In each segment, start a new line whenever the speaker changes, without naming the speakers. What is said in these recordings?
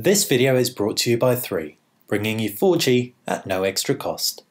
This video is brought to you by 3, bringing you 4G at no extra cost.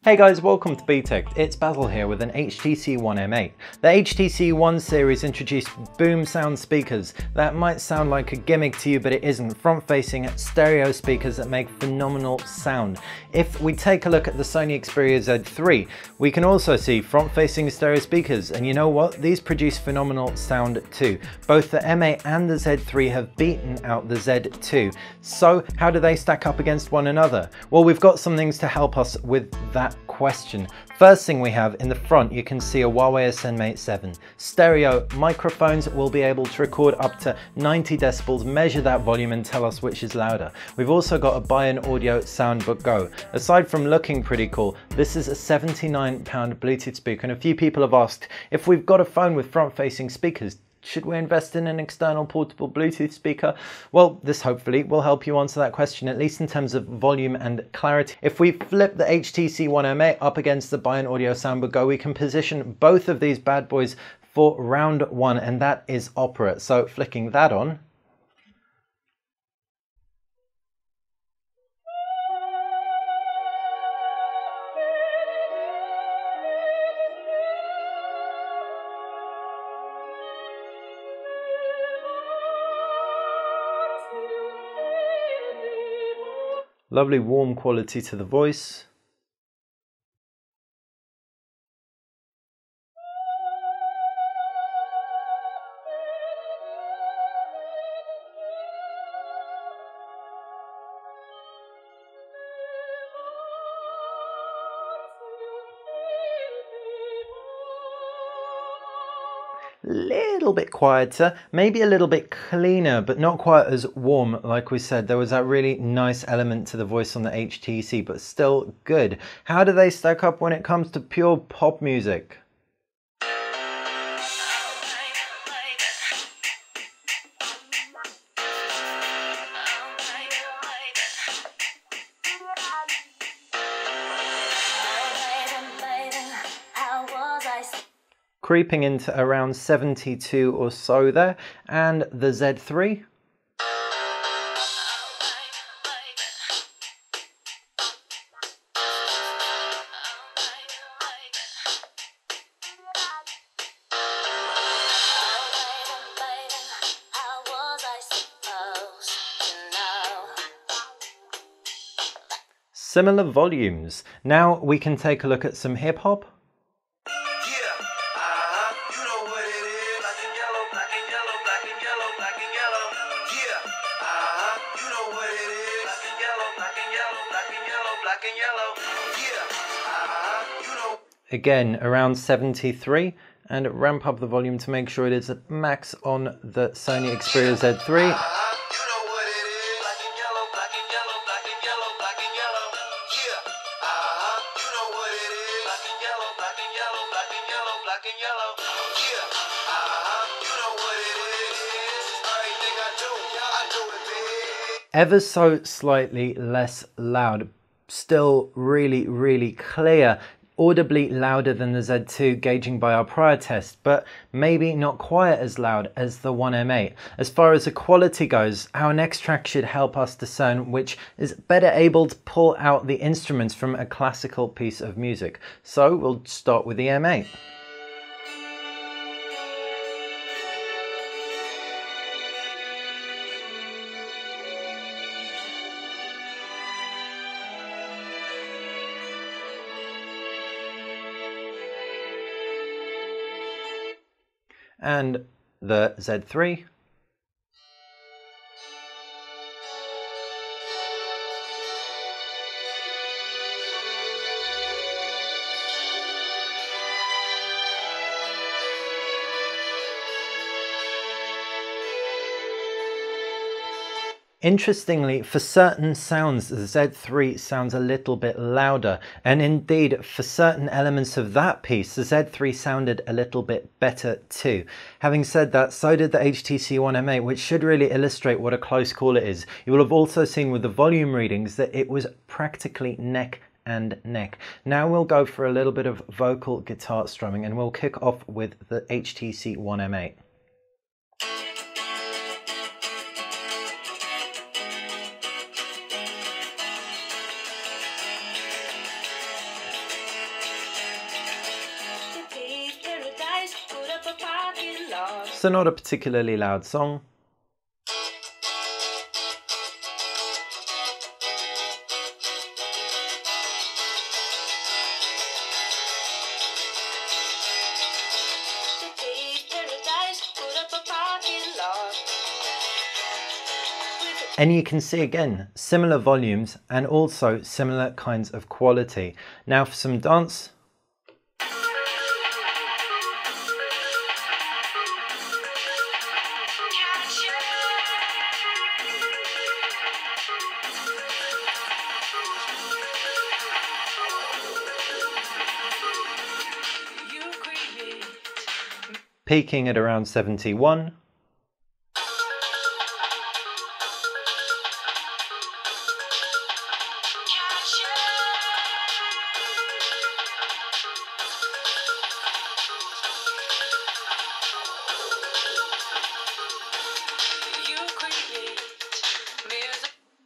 Hey guys, welcome to BTech. It's Basil here with an HTC One M8. The HTC One series introduced BoomSound speakers that might sound like a gimmick to you, but it isn't. Front-facing stereo speakers that make phenomenal sound. If we take a look at the Sony Xperia Z3, we can also see front-facing stereo speakers, and you know what? These produce phenomenal sound too. Both the M8 and the Z3 have beaten out the Z2. So how do they stack up against one another? Well, we've got some things to help us with that question. First thing we have in the front, you can see a Huawei M8 7. Stereo microphones will be able to record up to 90 decibels, measure that volume and tell us which is louder. We've also got a Buy an Audio Soundbook Go. Aside from looking pretty cool, this is a £79 Bluetooth speaker, and a few people have asked if we've got a phone with front-facing speakers, should we invest in an external portable Bluetooth speaker? Well, this hopefully will help you answer that question, at least in terms of volume and clarity. If we flip the HTC One M8 up against the Buy an Audio Soundbook Go, we can position both of these bad boys for round one, and that is opera. So flicking that on, lovely warm quality to the voice. Little bit quieter, maybe a little bit cleaner, but not quite as warm. Like we said, there was that really nice element to the voice on the HTC, but still good. How do they stack up when it comes to pure pop music? Creeping into around 72 or so there, and the Z3. Similar volumes. Now we can take a look at some hip hop. Again, around 73, and ramp up the volume to make sure it is at max on the Sony Xperia Z3. Ever so slightly less loud, still really clear. Audibly louder than the Z2, gauging by our prior test, but maybe not quite as loud as the One M8. As far as the quality goes, our next track should help us discern which is better able to pull out the instruments from a classical piece of music. So we'll start with the M8. And the Z3. Interestingly, for certain sounds, the Z3 sounds a little bit louder, and indeed for certain elements of that piece, the Z3 sounded a little bit better too. Having said that, so did the HTC One M8, which should really illustrate what a close call it is. You will have also seen with the volume readings that it was practically neck and neck. Now we'll go for a little bit of vocal guitar strumming, and we'll kick off with the HTC One M8. so not a particularly loud song. And you can see again, similar volumes and also similar kinds of quality. Now for some dance. Peaking at around 71.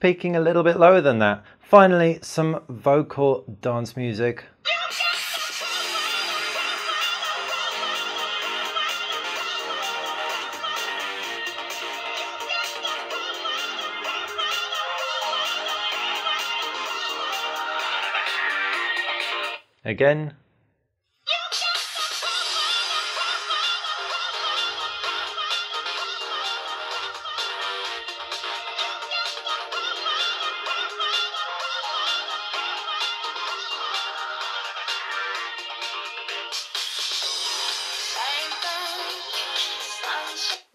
Peaking a little bit lower than that. Finally, some vocal dance music. Again.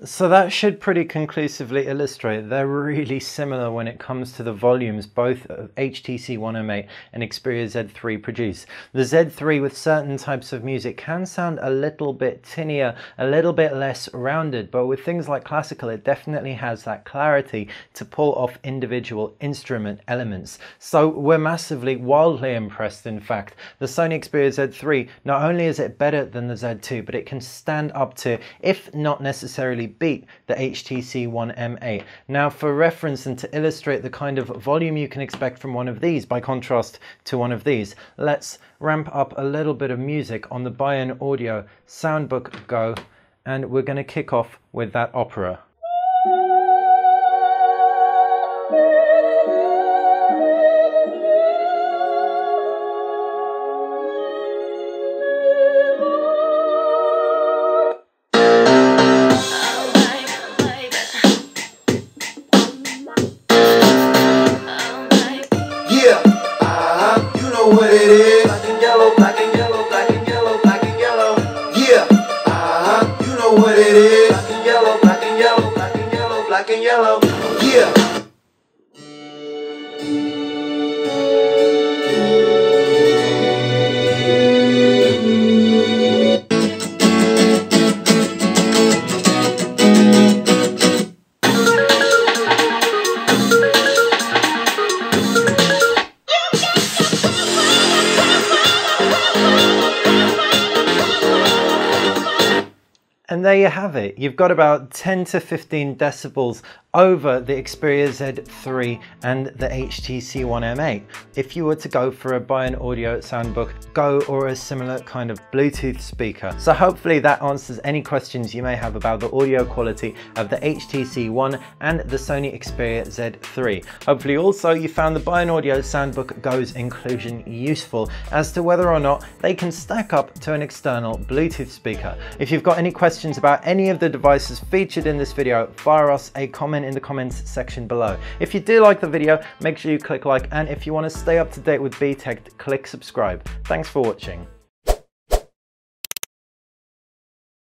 So that should pretty conclusively illustrate they're really similar when it comes to the volumes both HTC One M8 and Xperia Z3 produce. The Z3 with certain types of music can sound a little bit tinnier, a little bit less rounded, but with things like classical it definitely has that clarity to pull off individual instrument elements. So we're massively, wildly impressed in fact. The Sony Xperia Z3, not only is it better than the Z2, but it can stand up to, if not necessarily beat, the HTC One M8. Now for reference and to illustrate the kind of volume you can expect from one of these by contrast to one of these, let's ramp up a little bit of music on the Buy-in Audio Soundbook Go, and we're going to kick off with that opera.
What it is? Black and yellow, black and yellow, black and yellow, black and yellow. Yeah, you know what it is? Black and yellow, black and yellow, black and yellow, black and yellow. Yeah.
And there you have it. You've got about 10 to 15 decibels over the Xperia Z3 and the HTC One M8 if you were to go for a Buy-in Audio Soundbook Go or a similar kind of Bluetooth speaker. So hopefully that answers any questions you may have about the audio quality of the HTC One and the Sony Xperia Z3. Hopefully also you found the Buy-in Audio Soundbook Go's inclusion useful as to whether or not they can stack up to an external Bluetooth speaker. If you've got any questions about any of the devices featured in this video, fire us a comment in the comments section below. If you do like the video, make sure you click like, and if you want to stay up to date with BTech, click subscribe. Thanks for watching.